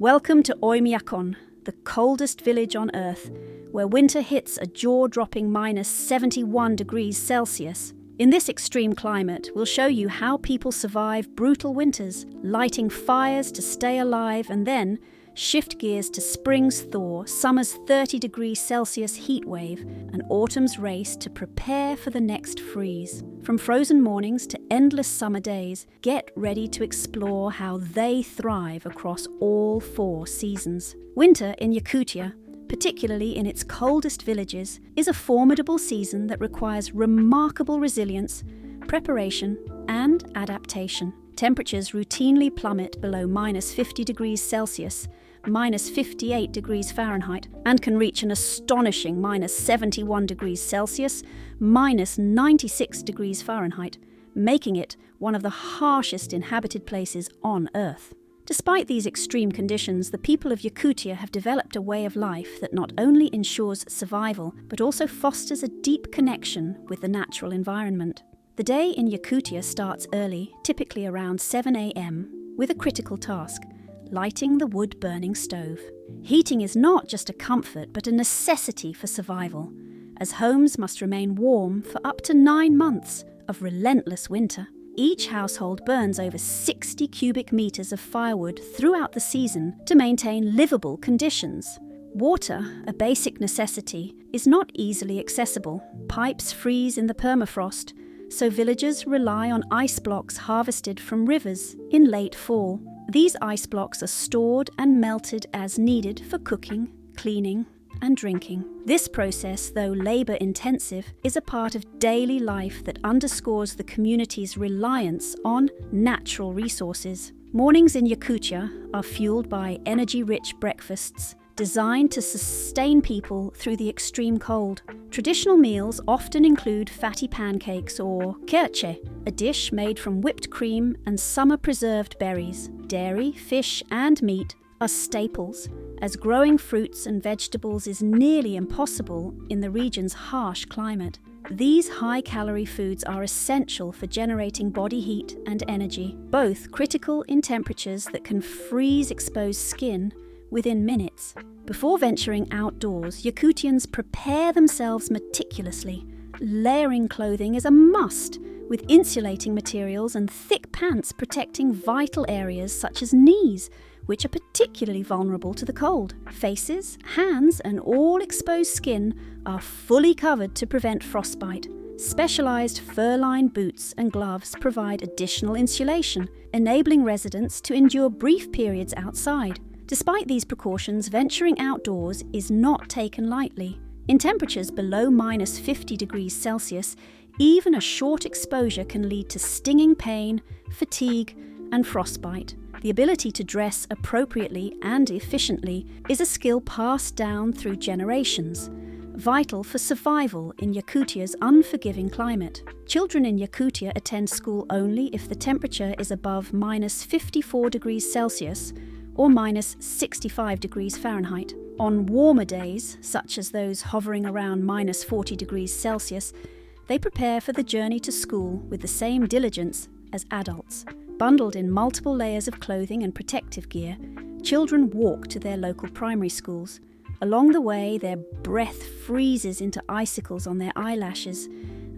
Welcome to Oymyakon, the coldest village on Earth, where winter hits a jaw-dropping minus 71 degrees Celsius. In this extreme climate, we'll show you how people survive brutal winters, lighting fires to stay alive and then shift gears to spring's thaw, summer's 30 degrees Celsius heat wave, and autumn's race to prepare for the next freeze. From frozen mornings to endless summer days, get ready to explore how they thrive across all 4 seasons. Winter in Yakutia, particularly in its coldest villages, is a formidable season that requires remarkable resilience, preparation, and adaptation. Temperatures routinely plummet below minus 50 degrees Celsius, minus 58 degrees Fahrenheit, and can reach an astonishing minus 71 degrees Celsius, minus 96 degrees Fahrenheit, making it one of the harshest inhabited places on Earth. Despite these extreme conditions, the people of Yakutia have developed a way of life that not only ensures survival, but also fosters a deep connection with the natural environment. The day in Yakutia starts early, typically around 7 a.m., with a critical task: lighting the wood-burning stove. Heating is not just a comfort, but a necessity for survival, as homes must remain warm for up to 9 months of relentless winter. Each household burns over 60 cubic meters of firewood throughout the season to maintain livable conditions. Water, a basic necessity, is not easily accessible. Pipes freeze in the permafrost, so villagers rely on ice blocks harvested from rivers in late fall. These ice blocks are stored and melted as needed for cooking, cleaning, and drinking. This process, though labour-intensive, is a part of daily life that underscores the community's reliance on natural resources. Mornings in Yakutia are fueled by energy-rich breakfasts designed to sustain people through the extreme cold. Traditional meals often include fatty pancakes or kirche, a dish made from whipped cream and summer-preserved berries. Dairy, fish, and meat are staples, as growing fruits and vegetables is nearly impossible in the region's harsh climate. These high-calorie foods are essential for generating body heat and energy, both critical in temperatures that can freeze exposed skin within minutes. Before venturing outdoors, Yakutians prepare themselves meticulously. Layering clothing is a must, with insulating materials and thick pants protecting vital areas such as knees, which are particularly vulnerable to the cold. Faces, hands, and all exposed skin are fully covered to prevent frostbite. Specialized fur-lined boots and gloves provide additional insulation, enabling residents to endure brief periods outside. Despite these precautions, venturing outdoors is not taken lightly. In temperatures below minus 50 degrees Celsius, even a short exposure can lead to stinging pain, fatigue, and frostbite. The ability to dress appropriately and efficiently is a skill passed down through generations, vital for survival in Yakutia's unforgiving climate. Children in Yakutia attend school only if the temperature is above minus 54 degrees Celsius or minus 65 degrees Fahrenheit. On warmer days, such as those hovering around minus 40 degrees Celsius, they prepare for the journey to school with the same diligence as adults. Bundled in multiple layers of clothing and protective gear, children walk to their local primary schools. Along the way, their breath freezes into icicles on their eyelashes,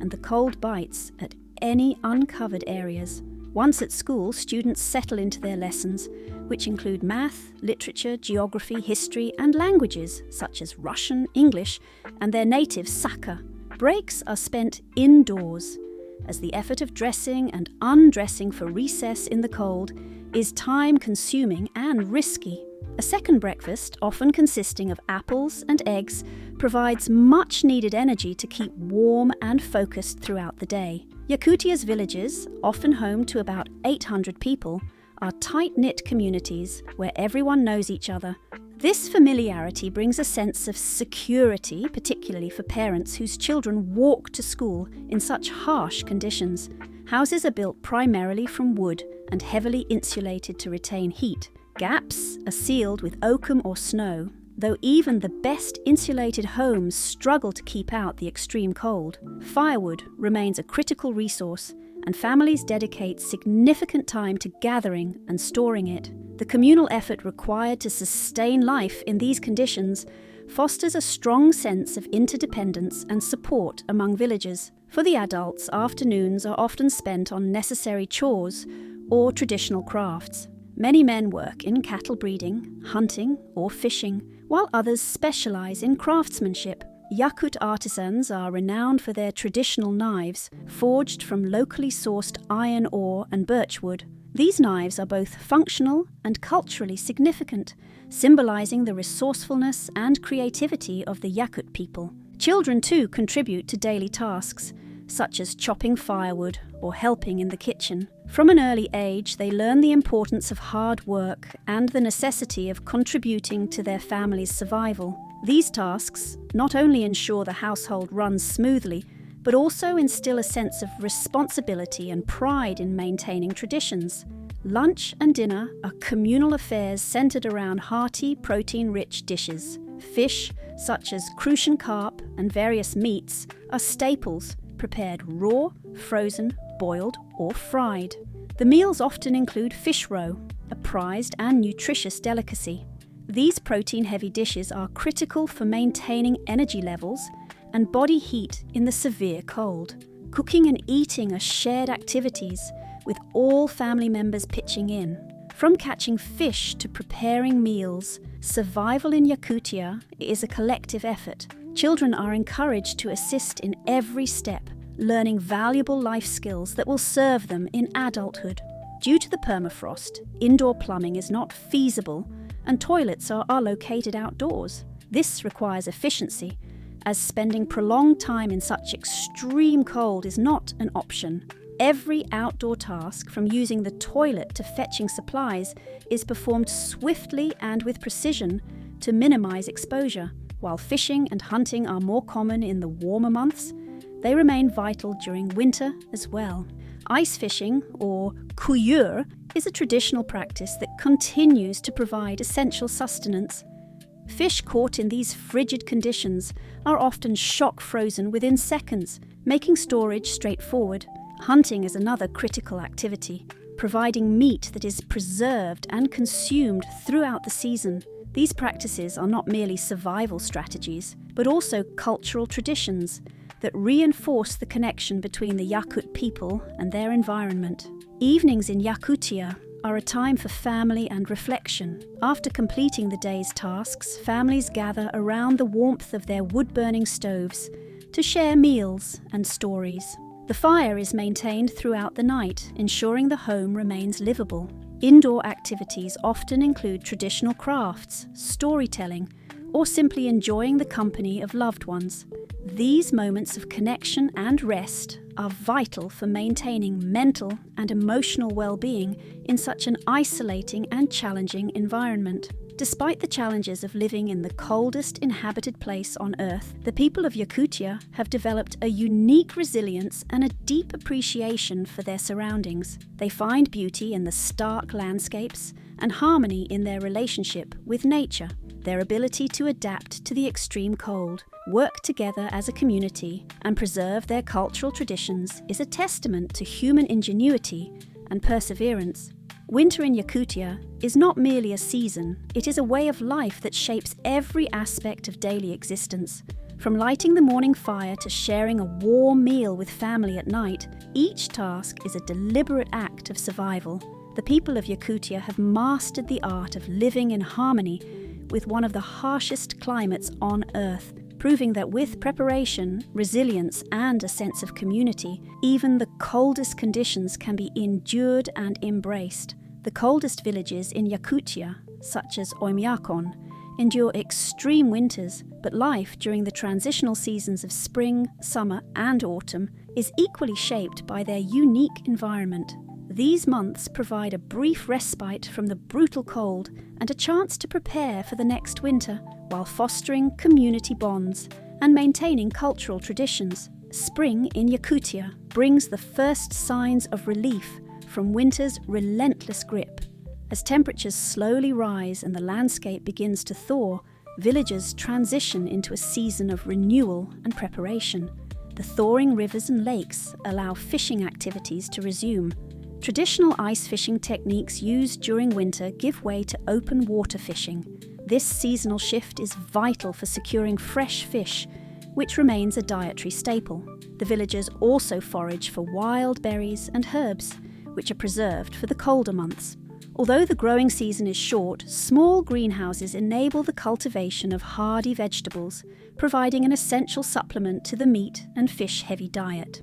and the cold bites at any uncovered areas. Once at school, students settle into their lessons, which include math, literature, geography, history, and languages such as Russian, English, and their native Saka. Breaks are spent indoors, as the effort of dressing and undressing for recess in the cold is time-consuming and risky. A second breakfast, often consisting of apples and eggs, provides much-needed energy to keep warm and focused throughout the day. Yakutia's villages, often home to about 800 people, are tight-knit communities where everyone knows each other. This familiarity brings a sense of security, particularly for parents whose children walk to school in such harsh conditions. Houses are built primarily from wood and heavily insulated to retain heat. Gaps are sealed with oakum or snow, though even the best insulated homes struggle to keep out the extreme cold. Firewood remains a critical resource, and families dedicate significant time to gathering and storing it. The communal effort required to sustain life in these conditions fosters a strong sense of interdependence and support among villagers. For the adults, afternoons are often spent on necessary chores or traditional crafts. Many men work in cattle breeding, hunting, or fishing, while others specialize in craftsmanship. Yakut artisans are renowned for their traditional knives, forged from locally sourced iron ore and birchwood. These knives are both functional and culturally significant, symbolizing the resourcefulness and creativity of the Yakut people. Children too contribute to daily tasks, such as chopping firewood or helping in the kitchen. From an early age, they learn the importance of hard work and the necessity of contributing to their family's survival. These tasks not only ensure the household runs smoothly, but also instill a sense of responsibility and pride in maintaining traditions. Lunch and dinner are communal affairs centered around hearty, protein-rich dishes. Fish, such as crucian carp and various meats, are staples, prepared raw, frozen, boiled, or fried. The meals often include fish roe, a prized and nutritious delicacy. These protein-heavy dishes are critical for maintaining energy levels and body heat in the severe cold. Cooking and eating are shared activities, with all family members pitching in. From catching fish to preparing meals, survival in Yakutia is a collective effort. Children are encouraged to assist in every step, learning valuable life skills that will serve them in adulthood. Due to the permafrost, indoor plumbing is not feasible, and toilets are located outdoors. This requires efficiency, as spending prolonged time in such extreme cold is not an option. Every outdoor task, from using the toilet to fetching supplies, is performed swiftly and with precision to minimize exposure. While fishing and hunting are more common in the warmer months, they remain vital during winter as well. Ice fishing, or kuyur, is a traditional practice that continues to provide essential sustenance. Fish caught in these frigid conditions are often shock frozen within seconds, making storage straightforward. Hunting is another critical activity, providing meat that is preserved and consumed throughout the season. These practices are not merely survival strategies, but also cultural traditions that reinforce the connection between the Yakut people and their environment. Evenings in Yakutia are a time for family and reflection. After completing the day's tasks, families gather around the warmth of their wood-burning stoves to share meals and stories. The fire is maintained throughout the night, ensuring the home remains livable. Indoor activities often include traditional crafts, storytelling, or simply enjoying the company of loved ones. These moments of connection and rest are vital for maintaining mental and emotional well-being in such an isolating and challenging environment. Despite the challenges of living in the coldest inhabited place on Earth, the people of Yakutia have developed a unique resilience and a deep appreciation for their surroundings. They find beauty in the stark landscapes and harmony in their relationship with nature. Their ability to adapt to the extreme cold, work together as a community, and preserve their cultural traditions is a testament to human ingenuity and perseverance. Winter in Yakutia is not merely a season, it is a way of life that shapes every aspect of daily existence. From lighting the morning fire to sharing a warm meal with family at night, each task is a deliberate act of survival. The people of Yakutia have mastered the art of living in harmony with one of the harshest climates on Earth, proving that with preparation, resilience, and a sense of community, even the coldest conditions can be endured and embraced. The coldest villages in Yakutia, such as Oymyakon, endure extreme winters, but life during the transitional seasons of spring, summer, and autumn is equally shaped by their unique environment. These months provide a brief respite from the brutal cold and a chance to prepare for the next winter, while fostering community bonds and maintaining cultural traditions. Spring in Yakutia brings the first signs of relief from winter's relentless grip. As temperatures slowly rise and the landscape begins to thaw, villagers transition into a season of renewal and preparation. The thawing rivers and lakes allow fishing activities to resume. Traditional ice fishing techniques used during winter give way to open water fishing. This seasonal shift is vital for securing fresh fish, which remains a dietary staple. The villagers also forage for wild berries and herbs, which are preserved for the colder months. Although the growing season is short, small greenhouses enable the cultivation of hardy vegetables, providing an essential supplement to the meat and fish-heavy diet.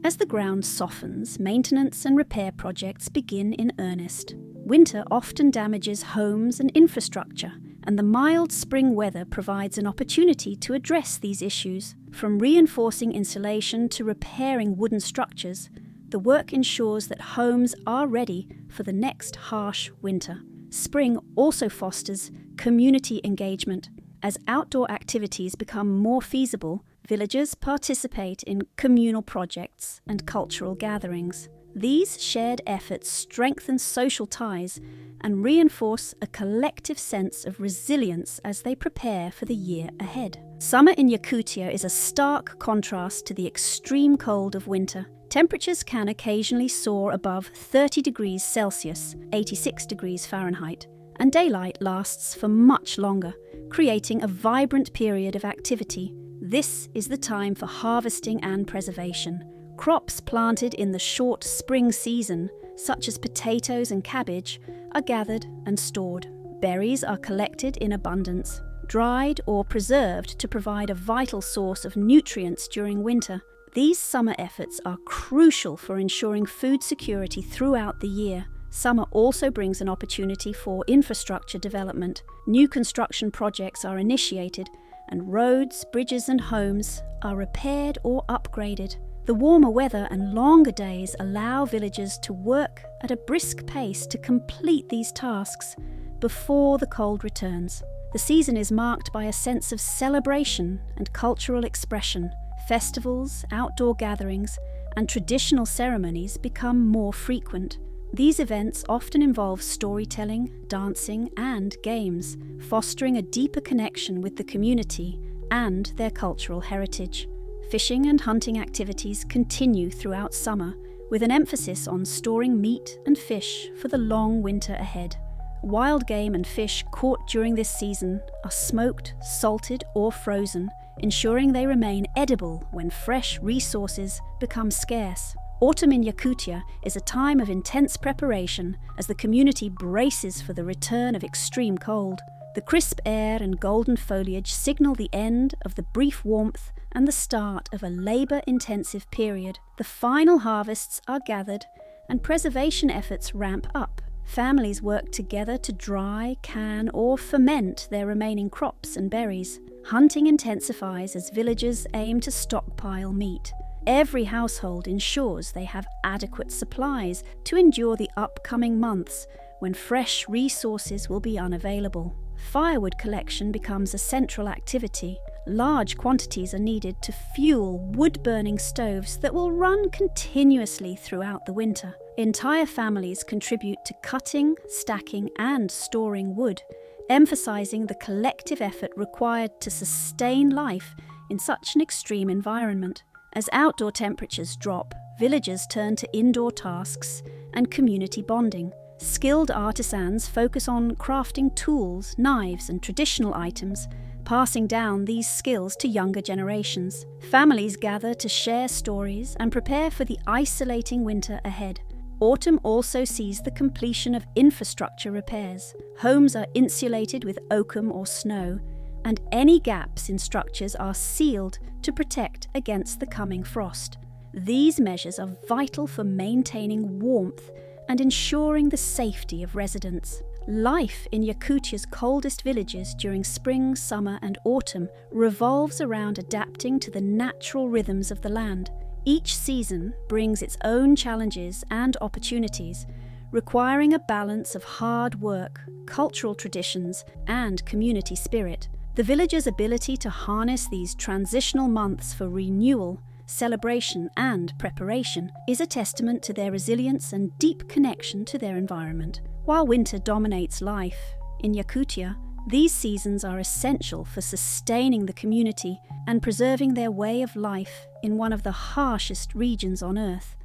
As the ground softens, maintenance and repair projects begin in earnest. Winter often damages homes and infrastructure, and the mild spring weather provides an opportunity to address these issues. From reinforcing insulation to repairing wooden structures, the work ensures that homes are ready for the next harsh winter. Spring also fosters community engagement. As outdoor activities become more feasible, villagers participate in communal projects and cultural gatherings. These shared efforts strengthen social ties and reinforce a collective sense of resilience as they prepare for the year ahead. Summer in Yakutia is a stark contrast to the extreme cold of winter. Temperatures can occasionally soar above 30 degrees Celsius, 86 degrees Fahrenheit, and daylight lasts for much longer, creating a vibrant period of activity. This is the time for harvesting and preservation. Crops planted in the short spring season, such as potatoes and cabbage, are gathered and stored. Berries are collected in abundance, dried or preserved to provide a vital source of nutrients during winter. These summer efforts are crucial for ensuring food security throughout the year. Summer also brings an opportunity for infrastructure development. New construction projects are initiated, and roads, bridges and homes are repaired or upgraded. The warmer weather and longer days allow villagers to work at a brisk pace to complete these tasks before the cold returns. The season is marked by a sense of celebration and cultural expression. Festivals, outdoor gatherings, and traditional ceremonies become more frequent. These events often involve storytelling, dancing, and games, fostering a deeper connection with the community and their cultural heritage. Fishing and hunting activities continue throughout summer, with an emphasis on storing meat and fish for the long winter ahead. Wild game and fish caught during this season are smoked, salted, or frozen, ensuring they remain edible when fresh resources become scarce. Autumn in Yakutia is a time of intense preparation as the community braces for the return of extreme cold. The crisp air and golden foliage signal the end of the brief warmth and the start of a labour-intensive period. The final harvests are gathered and preservation efforts ramp up. Families work together to dry, can, or ferment their remaining crops and berries. Hunting intensifies as villagers aim to stockpile meat. Every household ensures they have adequate supplies to endure the upcoming months when fresh resources will be unavailable. Firewood collection becomes a central activity. Large quantities are needed to fuel wood-burning stoves that will run continuously throughout the winter. Entire families contribute to cutting, stacking, and storing wood, emphasizing the collective effort required to sustain life in such an extreme environment. As outdoor temperatures drop, villagers turn to indoor tasks and community bonding. Skilled artisans focus on crafting tools, knives, and traditional items, passing down these skills to younger generations. Families gather to share stories and prepare for the isolating winter ahead. Autumn also sees the completion of infrastructure repairs. Homes are insulated with oakum or snow, and any gaps in structures are sealed to protect against the coming frost. These measures are vital for maintaining warmth and ensuring the safety of residents. Life in Yakutia's coldest villages during spring, summer, and autumn revolves around adapting to the natural rhythms of the land. Each season brings its own challenges and opportunities, requiring a balance of hard work, cultural traditions, and community spirit. The villagers' ability to harness these transitional months for renewal, celebration, and preparation is a testament to their resilience and deep connection to their environment. While winter dominates life, in Yakutia, these seasons are essential for sustaining the community and preserving their way of life in one of the harshest regions on Earth.